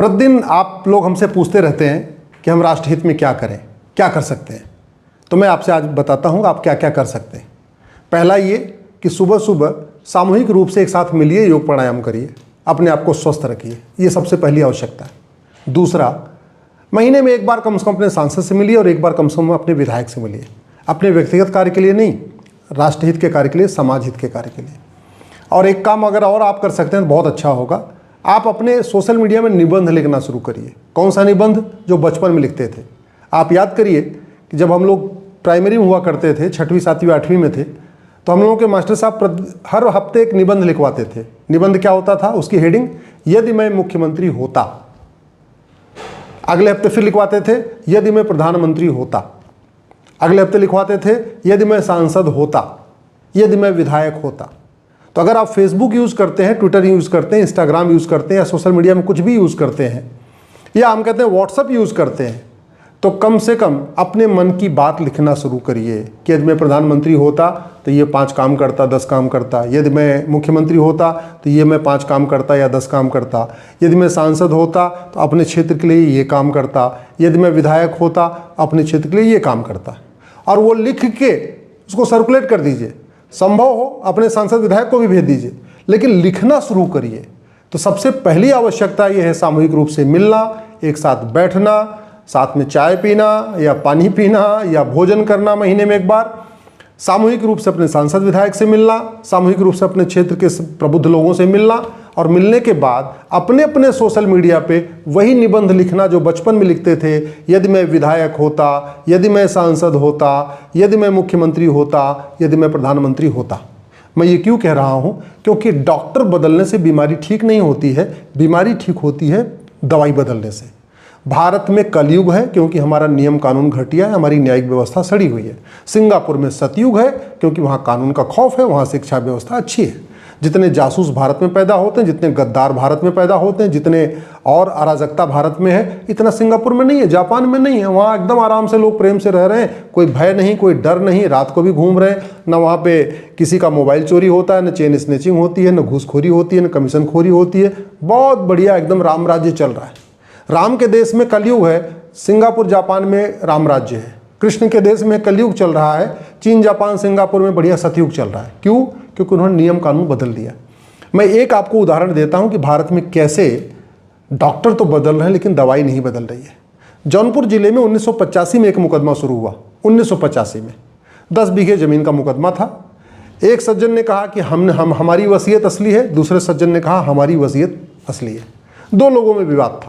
प्रतिदिन आप लोग हमसे पूछते रहते हैं कि हम राष्ट्रहित में क्या करें, क्या कर सकते हैं। तो मैं आपसे आज बताता हूँ आप क्या क्या कर सकते हैं। पहला ये कि सुबह सुबह सामूहिक रूप से एक साथ मिलिए, योग प्राणायाम करिए, अपने आप को स्वस्थ रखिए, ये सबसे पहली आवश्यकता है। दूसरा, महीने में एक बार कम से कम अपने सांसद से मिलिए और एक बार कम से कम अपने विधायक से मिलिए। अपने व्यक्तिगत कार्य के लिए नहीं, राष्ट्रहित के कार्य के लिए, समाज हित के कार्य के लिए। और एक काम अगर और आप कर सकते हैं तो बहुत अच्छा होगा, आप अपने सोशल मीडिया में निबंध लिखना शुरू करिए। कौन सा निबंध? जो बचपन में लिखते थे। आप याद करिए कि जब हम लोग प्राइमरी में हुआ करते थे, 6वीं 7वीं 8वीं में थे, तो हम लोगों के मास्टर साहब हर हफ्ते एक निबंध लिखवाते थे। निबंध क्या होता था? उसकी हेडिंग, यदि मैं मुख्यमंत्री होता। अगले हफ्ते फिर लिखवाते थे, यदि मैं प्रधानमंत्री होता। अगले हफ्ते लिखवाते थे, यदि मैं सांसद होता, यदि मैं विधायक होता। तो अगर आप फेसबुक यूज़ करते हैं, ट्विटर यूज़ करते हैं, इंस्टाग्राम यूज़ करते हैं, या सोशल मीडिया में कुछ भी यूज़ करते हैं, या हम कहते हैं व्हाट्सअप यूज़ करते हैं, तो कम से कम अपने मन की बात लिखना शुरू करिए कि यदि मैं प्रधानमंत्री होता तो ये 5 काम करता, 10 काम करता। यदि मैं मुख्यमंत्री होता तो ये मैं 5 काम करता या 10 काम करता। यदि मैं सांसद होता तो अपने क्षेत्र के लिए ये काम करता। यदि मैं विधायक होता अपने क्षेत्र के लिए ये काम करता। और वो लिख के उसको सर्कुलेट कर दीजिए। संभव हो अपने सांसद विधायक को भी भेज दीजिए, लेकिन लिखना शुरू करिए। तो सबसे पहली आवश्यकता ये है सामूहिक रूप से मिलना, एक साथ बैठना, साथ में चाय पीना या पानी पीना या भोजन करना महीने में एक बार, सामूहिक रूप से अपने सांसद विधायक से मिलना, सामूहिक रूप से अपने क्षेत्र के प्रबुद्ध लोगों से मिलना, और मिलने के बाद अपने अपने सोशल मीडिया पे वही निबंध लिखना जो बचपन में लिखते थे। यदि मैं विधायक होता, यदि मैं सांसद होता, यदि मैं मुख्यमंत्री होता, यदि मैं प्रधानमंत्री होता। मैं ये क्यों कह रहा हूँ? क्योंकि डॉक्टर बदलने से बीमारी ठीक नहीं होती है, बीमारी ठीक होती है दवाई बदलने से। भारत में कलयुग है क्योंकि हमारा नियम कानून घटिया है, हमारी न्यायिक व्यवस्था सड़ी हुई है। सिंगापुर में सतयुग है क्योंकि वहाँ कानून का खौफ है, वहाँ शिक्षा व्यवस्था अच्छी है। जितने जासूस भारत में पैदा होते हैं, जितने गद्दार भारत में पैदा होते हैं, जितने और अराजकता भारत में है, इतना सिंगापुर में नहीं है, जापान में नहीं है। वहाँ एकदम आराम से लोग प्रेम से रह रहे हैं, कोई भय नहीं, कोई डर नहीं, रात को भी घूम रहे हैं। न वहाँ पे किसी का मोबाइल चोरी होता है, न चेन स्नैचिंग होती है, न घूसखोरी होती है, न कमीशन खोरी होती है। बहुत बढ़िया एकदम राम राज्य चल रहा है। राम के देश में कलयुग है, सिंगापुर जापान में राम राज्य है। कृष्ण के देश में कलयुग चल रहा है, चीन जापान सिंगापुर में बढ़िया सतयुग चल रहा है। क्यों? क्योंकि उन्होंने नियम कानून बदल दिया। मैं एक आपको उदाहरण देता हूं कि भारत में कैसे डॉक्टर तो बदल रहे हैं लेकिन दवाई नहीं बदल रही है। जौनपुर जिले में 1985 में एक मुकदमा शुरू हुआ। 1985 में 10 बीघे जमीन का मुकदमा था। एक सज्जन ने कहा कि हमारी वसीयत असली है, दूसरे सज्जन ने कहा हमारी वसीयत असली है। 2 लोगों में विवाद था।